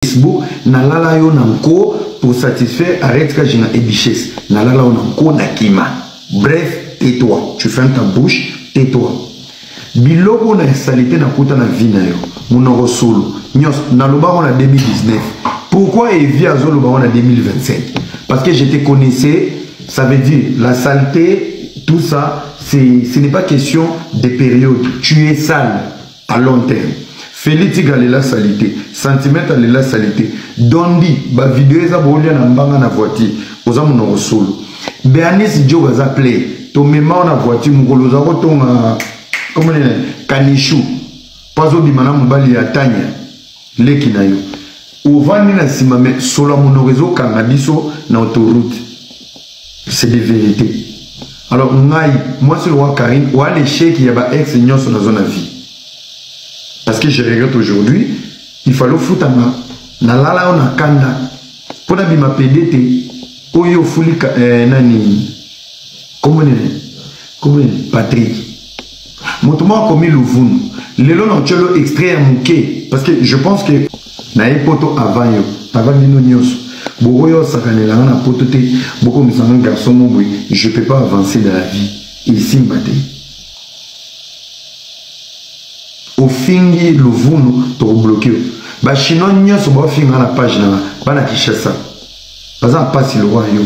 Facebook na lala yo nanko pour satisfaire arrête que j'ai na ebiches na lala yo nanko na kima. Bref, tais-toi, tu fermes ta bouche, tais-toi. Biloko na salité na kuta na vie na yo. Monoro solo. Nyos na loba on a 2019. Pourquoi Evi Azolo on a 2025? Parce que je te connaissais, ça veut dire la saleté, tout ça, ce n'est pas question de période. Tu es sale à long terme. Félix la salité, sentimental la salité. Dondi, ba vidéo eza bolia na mbanga na voiture, oza monoro solo. Bernice Dio baza play, to mema na voiture mukolo za kotonga comment est kanishu. Pazo bimana mobali ya tanya leki na yo. Ovani na simame solo monorezo kangabiso na autoroute. C'est des vérités. Alors ngai, moi c'est le roi Karine, ou à l'échec il y a ba ex union sur la zone à vie. Parce que je regrette aujourd'hui, il fallait foutre na lala on a kanda. Pour na bima PDT, oyo fuli nani comment Patrick. Moutouman commis le vun. Lelo non chelo extrait à mouké. Parce que je pense que na poto avant yo, avant bino nyos. Boko yo sakanela na poto te, boko misanga garçon mobui, je peux pas avancer dans la vie. Ici mbate. Au fingi le vun to bloqué. Ba chinois nyos bo finga na page na bana Kinshasa. Baza passe le roi yo.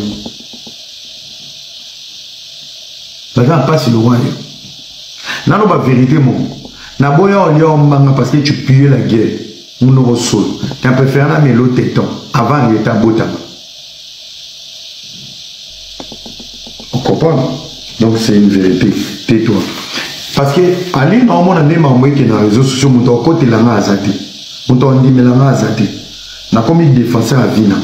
Baza passe le roi yo. Nano ba vérité mon. Na boya on mbanga parce que tu puyes la guerre. Mon sol. Tu as préféré la mélo téton avant l'état botama. On comprend? Donc c'est une vérité. Tais-toi. Parce que Ali normalement on a même envoyé que dans les réseaux sociaux mon côté la ngazati. Mon ton dit mais la ngazati. Na comme défenseur à vie na.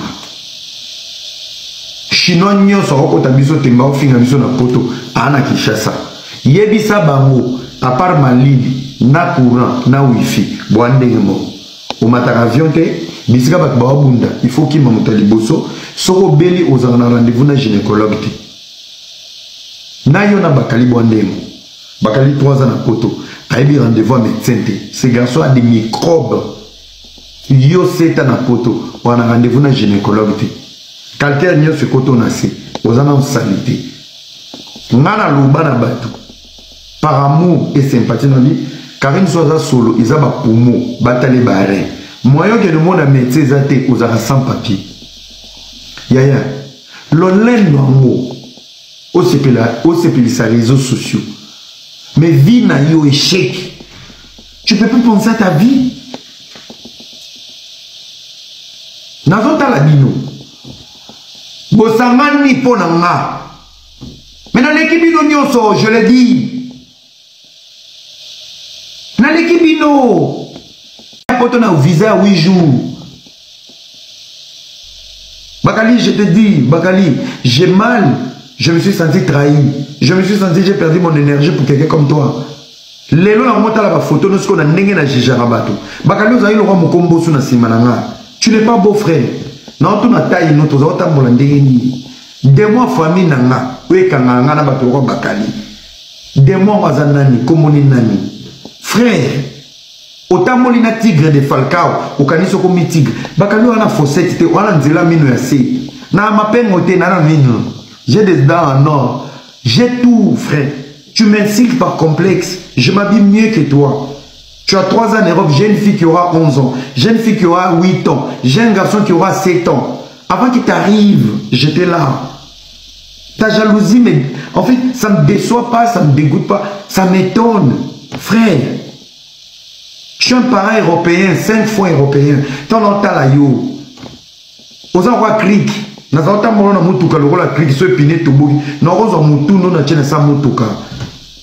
Chinois nyo so ko tabiso temba o finga biso na poto ana Kinshasa. Yebisa bango à part Malili na courant na wifi boandenge mo. Au mataravion te bisika bat ba bunda il faut qu'il mamuta liboso soko beli ozanga rendez-vous na gynécologue te. Na yo na bakali boandenge bakali 3 ans na poto aibi rendez-vous à médecin te. Ce garçon a des microbes. Yo seta na poto on a rendez-vous na gynécologue te. Calcaire nyo se koto na se ozana en salité. Ngana luba na batu. Par amour et sympathie dans vie, Karine Soza solo, ils ont un poumon, batale barré. Moyen que le monde a mis ses athées aux arts sans papier. Yaya, l'olène noamo, au sépili sa réseaux sociaux. Mais vie n'a eu échec. Tu peux plus penser à ta vie. N'avons pas la bino. Bosamani ponanga. Mais dans l'équipe bino, je l'ai dit. Dans l'équipe bino, quand on a un visa 8 jours. Bakali, je te dis, Bakali, j'ai mal, je me suis senti trahi. Je me suis senti, j'ai perdu mon énergie pour quelqu'un comme toi. Les gens ont monté la photo, nous sommes en Jijarabato. Bakali, vous avez le roi Mokombo sous la Simananga. Tu n'es pas beau frère. Non, tu n'as taille, nous tous autant pour l'endéni. Des-moi famille nanga, oui, kanganga na bato roi Bakali. Des-moi wazanani, komoni nani. Frère, autant molina tigre de Falcao, au caniso comme tigre. Bakali on a fossette, on a nzela mino yasi. Na ma peine ote na mino. J'ai des dents en or. J'ai tout, frère. Tu m'insultes par complexe. Je m'habille mieux que toi. Tu as 3 ans en Europe, j'ai une fille qui aura 11 ans. J'ai une fille qui aura 8 ans. J'ai un garçon qui aura 7 ans. Avant qu'il t'arrive, j'étais là. Ta jalousie, mais en fait, ça ne me déçoit pas, ça ne me dégoûte pas. Ça m'étonne. Frère, je suis un parent européen, 5 fois européen. Tant longtemps là, yo. Aux endroits clic. Dans un temps, on a mutuka, le rôle à clic, ce piné tout beau. Non, on a mutu, non, on a tenu ça mutuka.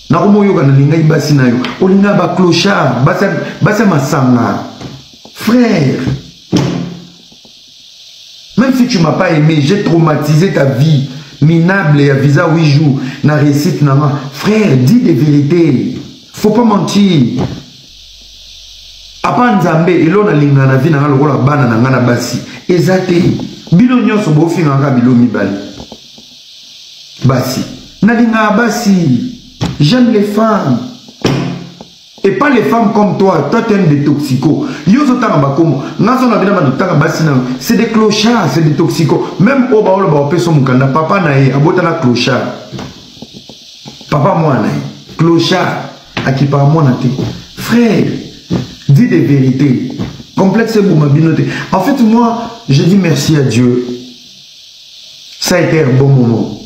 Na komo yo kana linga ibasi na yo. Olinga ba clochard, basa masanga. Frère. Même si tu m'as pas aimé, j'ai traumatisé ta vie. Minable et à visa 8 jours. Na récite na ma. Frère, dis des vérités. Faut pas mentir. Apa nzambe elo na linga na vie na ngalo la bana na ngana basi. Ezate. Bilo nyonso bo finga nga bilo mibali. Basi. Na linga basi. J'aime les femmes. Et pas les femmes comme toi. Toi, tu es des toxicos. C'est des clochards, c'est des toxicos. Même au baolo baopeso mukanda, papa nae, abotana clochard. Papa moi nae, clochard, à qui par moi nate. Frère, dis des vérités. Complexe boumabinote. En fait, moi, je dis merci à Dieu. Ça a été un bon moment.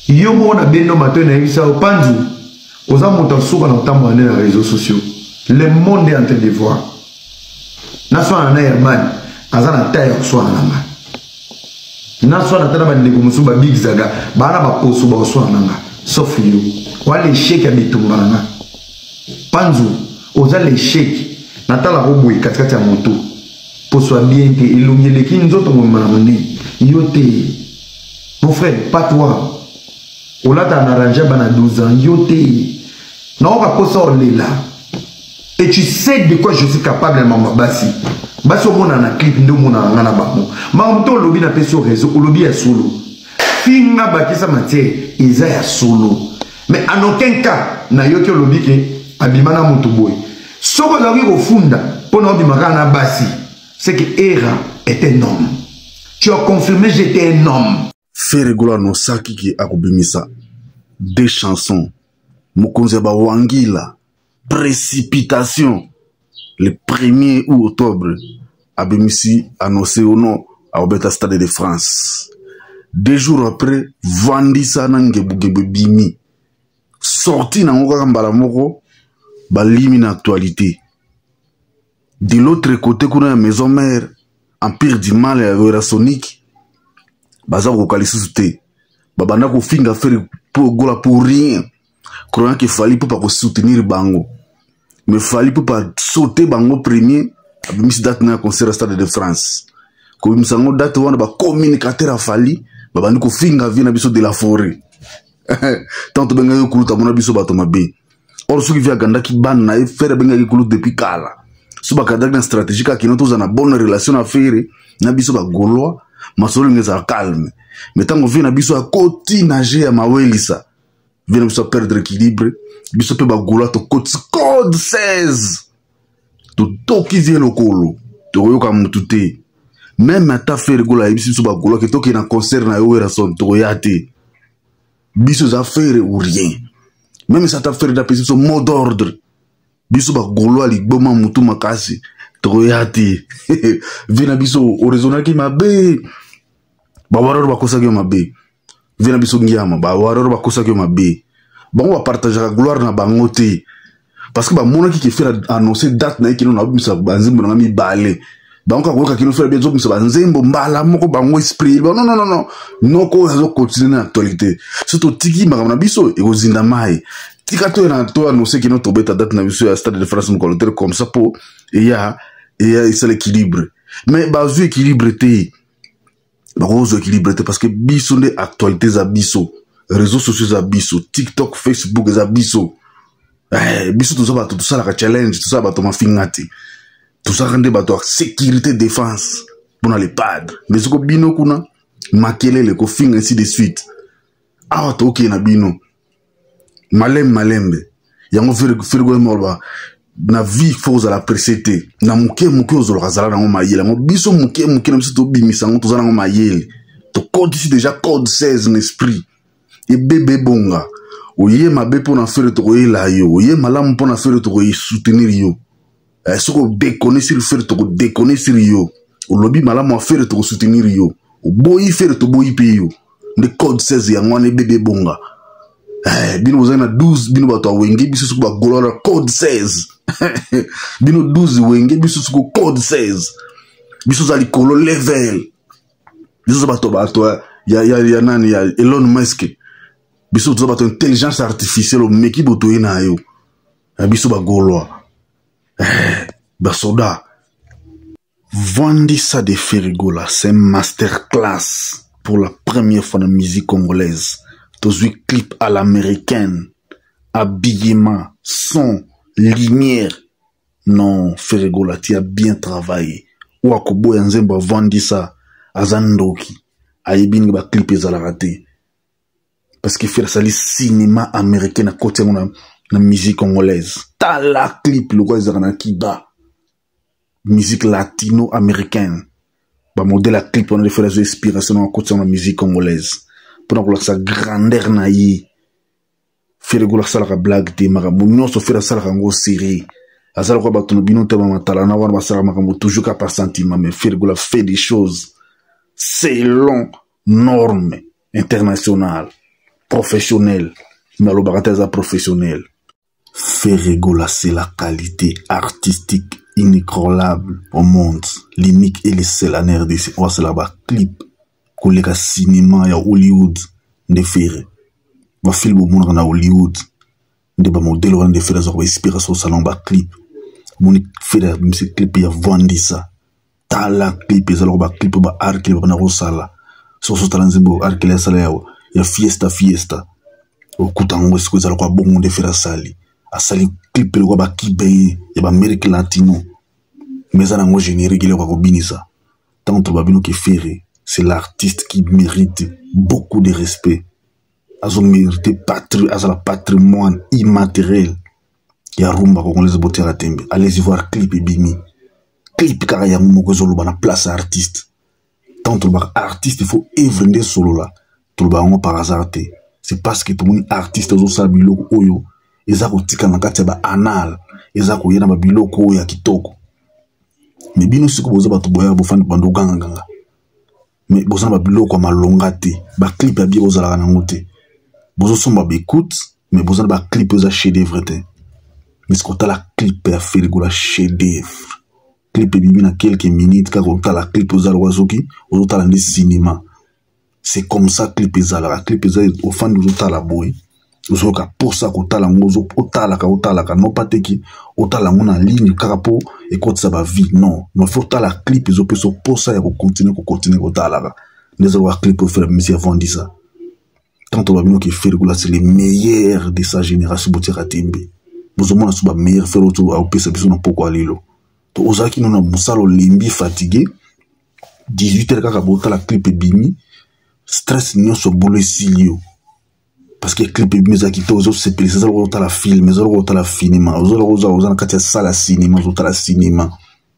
Yo mo na beno matin na isa au pandu. Oza motansouka na tambo ane na réseaux sociaux. Le monde est en train de voir. Na so na Herman, aza na taille so na nga. Na so na tana ba ndeko musuba big zaga, ba na ba poso ba so na nga. Sauf yo. Wa l'échec ya bitumba nga. Pandu, oza l'échec. Na tala robo katikati ya moto. Poso bien te ilungele ki nzoto mo manamoni. Yo te. Mon frère, pas toi. Ola ta naranja bana 12 ans, yote. Non, on va pas ça là. Et tu sais de quoi je suis capable, maman Bassi. Bassi au monde en a clip, nous on a un anabamo. Maman to lobby na pe sur réseau, lobby est solo. Finga baki sa matière, ils est solo. Mais en aucun cas, na yoki lobby ke abimana mutuboy. Soko zawi au funda, pour nous bimaka na Bassi, c'est que Era est un homme. Tu as confirmé j'étais un homme. Ferregola no saki ki akubimisa 2 chansons Mokonzi ba Wangila Précipitation le 1er août octobre abimisi annoncé au nom à Obeta Stade de France. 2 jours après Vandisa nangebugebe bimi sorti na ngoka mbala moko balimi na actualité. De l'autre côté kuna ya maison mère Empire du Mal ya Vera Sonic baza ko kalisusu te babanda ko finga faire pour gola pour rien croyant qu'il fallait pour pas soutenir bango mais fallait pour pas sauter bango premier abimisi date na concert au Stade de France ko misango date wana ba communicateur afali babandi ko finga vina biso de la forêt tanto benga yo kuluta mona biso bato mabe or soki via ganda ki ban na faire benga ki kuluta depuis kala so ba kadak na stratégique ki noto za na bonne relation à faire na biso ba golois masolo ngeza calme mais tant qu'on vient na biso a koti nager ya mawelisa vient biso perdre équilibre biso pe ba gola to code 16 to tokizie lokolo to yoka mutute même ata faire gola biso ba gola ke toki na concert na yo era son to yate biso za faire ou rien même ça ta faire da biso mot d'ordre biso ba gola li boma mutu makasi Troyati vina biso orizonaki mabe bawaroro bakosaki mabe vina biso ngiama bawaroro bakosaki mabe bango ba partager la gloire na bango te parce que ba monaki ki faire annoncer date na ki na bimisa banzimbo na mi balé bango ka koka ki no faire bezo bimisa banzimbo mbala moko bango esprit non noko azo continuer na actualité surtout tiki makama biso e kozinda mai tika to na to annoncer ki no to beta date na biso ya Stade de France mokolotere comme ça pour et c'est l'équilibre mais bazu équilibre te bazo équilibre te parce que biso de actualité za biso réseaux sociaux za biso TikTok Facebook za biso biso tout ça ba tout ça la challenge tout ça ba to mafingati tout ça rende ba to sécurité défense pour les padres mais ce ko bino kuna makelele ko finga ainsi de suite ah to okay na bino malembe yango firgo morba na vie faut la précéder na muke ozo razala na mayele mo biso muke na biso to bimisa ngo tozana ngo mayele to code ici déjà code 16 n'esprit et bébé bonga oye mabe pour na faire to yela yo oye malamu pour na faire to soutenir yo soko déconner sur faire to déconner sur yo o lobby malamu faire to soutenir yo o boyi faire to boyi pe yo de code 16 ya ngwane bébé bonga bino bozana 12 bino bato wenge biso suko ba golora code 16 bino 12 wenge biso suko code 16 biso za likolo level biso bato ya nani ya Elon Musk biso za bato intelligence artificielle meki boto ina yo biso ba golwa ba soda Vandisa de Ferregola c'est masterclass pour la première fois dans la musique congolaise. Tous les clips à l'américaine, habillement, son, lumière. Non, Ferregola, tu as bien travaillé. Ou à Kobo Yanzemba Vandisa, à Zandoki, à Ibing ba clip à la raté. Parce qu'il fait ça, le cinéma américain à côté, na musique congolaise. Tala clip le quoi na kiba. Musique latino-américaine. Ba modèle la clip on a fait des inspirations en côté de la musique congolaise. Pour que sa grandeur na yi. Faire que la blague de marabout. Nous on fait ça la ngo série. Azal quoi ba ton bino te ba matala na wan ba sala makambo toujours ka par sentiment mais faire que la fait des choses selon normes internationales, professionnelles. Mais le baratéza professionnel. Ferregola, c'est la qualité artistique inécrolable au monde. L'unique et le seul en RDC. On va se là-bas clip. Collègue cinéma ya Hollywood. De faire. Va film au monde na Hollywood. De ba modèle on de faire ça. Va inspiration salon ba clip. Mon faire musique clip ya vendre ça. Tala clip ya alors ba clip ba art clip na rosala. So talanzimbo art clip sala ya fiesta. Okutango est-ce que ça quoi bon de faire sali a sali clip le quoi ba kibe ya ba Amérique latino mais ça nango générique le quoi binisa tant to babino qui ferré c'est l'artiste qui mérite beaucoup de respect azo mérite la patrimoine immatériel ya rumba congolaise botera tembe allez y voir clip et bimi clip car ya moko zolo bana place artiste tant to ba artiste il faut évrer solo là to ba ngo par hasard. C'est parce que tout le monde artiste aux autres biloko oyo ezako tika na kati ba anal ezako yena ba biloko oyo ya kitoko mais bino siko boza ba to boya bo fandi bando ganga mais boza ba biloko malonga te ba clip ya bien ozala na ngote bozo somba ba écoute mais boza ba clip oza chef d'œuvre te mais ce qu'on la clip ya faire go la chef d'œuvre clip bibi na quelques minutes ka ko la clip oza wazoki ozo la cinéma. C'est comme ça clip ezala la clip ezala au fan de la boy ozo ka posa ko tala ngozo otala ka no pateki otala ngona ligne karapo et quand ça va vie non faut tala clip ezo peso posa ya ko continuer ko tala ka les autres clip pour faire monsieur vendre ça tant on va bien que faire c'est les meilleurs de sa génération botira tembe bozo mona suba meilleur faire autour au pesa biso na poko lilo to ozaki nona musalo limbi fatigué 18h ka bota la clip bimi stress nyo so bolo silio parce que clip bimeza ki to zo se peli ça ko la film mais zo ko la cinéma zo na kati ya sala cinéma zo la cinéma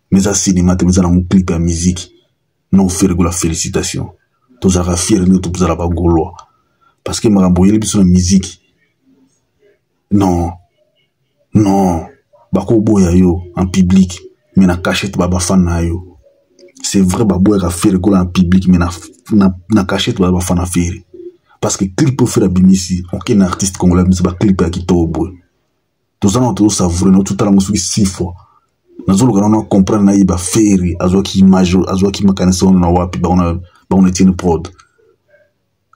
mais à cinéma te meza na clip ya musique non faire la félicitation to za ra fier ni to za ba goloa parce que marambo yeli biso na musique non ba ko boya yo en public mais na cachette ba fan na yo. C'est vrai ba boya ka faire ko en public mais na cachette ba fan faire parce que clip pour faire bimisi aucun artiste congolais mais ba clip ya kitobo tous en tout savourer no tout à la musique 6 fois nazolo kana na comprendre na iba faire azoki image azoki makanisa na wapi ba on tient prod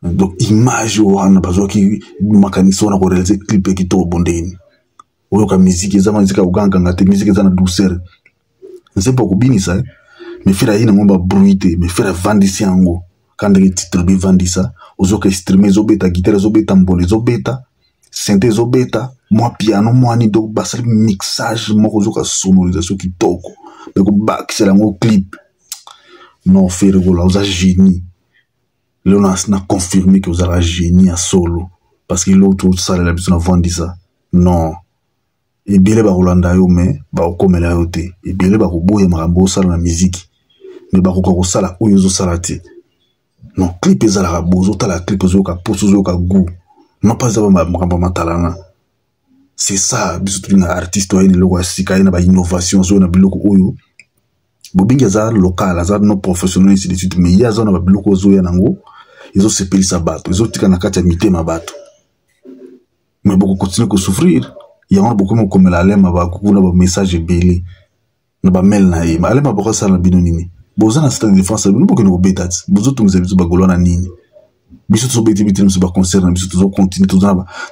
donc image wana bazoki makanisa na ko réaliser clip ya kitobo ndeni oyo ka musique ezama zika uganga ngate musique ezana douceur c'est pas kubinisa mais faire ina ngomba bruité mais faire vandisi yango quand les titres bi vandisa ozoka streamer zobeta guitare zobeta mbole zobeta synthé zobeta moi piano moi ni donc basal mixage moko zoka sonorisation kitoko mais ko back c'est lango clip non faire gola oza génie Leonas n'a confirmé que vous avez génie à solo parce que l'autre ça la besoin vandisa non et bien ba Rolanda yo mais ba okomela yo te et bien ba ko boye marambo sala na musique mais ba ko sala oyo zo sala te non clip ezala ka bozo tala clip zo ka poso zo ka goût non pas ça ba marambo matalana c'est ça biso tu na artiste wa ni loko asika ina ba innovation zo na biloko oyo bobinga za local za no professionnel ici de mais ya zo na ba biloko zo ya nango izo sepelisa bato izo tika na kati ya mitema bato mais beaucoup continuer ko souffrir. Il y a beaucoup comme la lema ba kuna ba message belé na ba mail na ye alema boko sala binonini boza na stand défense no boko no betat bozo tumze biso ba golona nini biso to beti bitim so ba concerne biso to continuer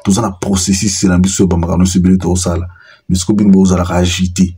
to na processus c'est na biso ba makano se bilé to sala biso ko bin boza la agité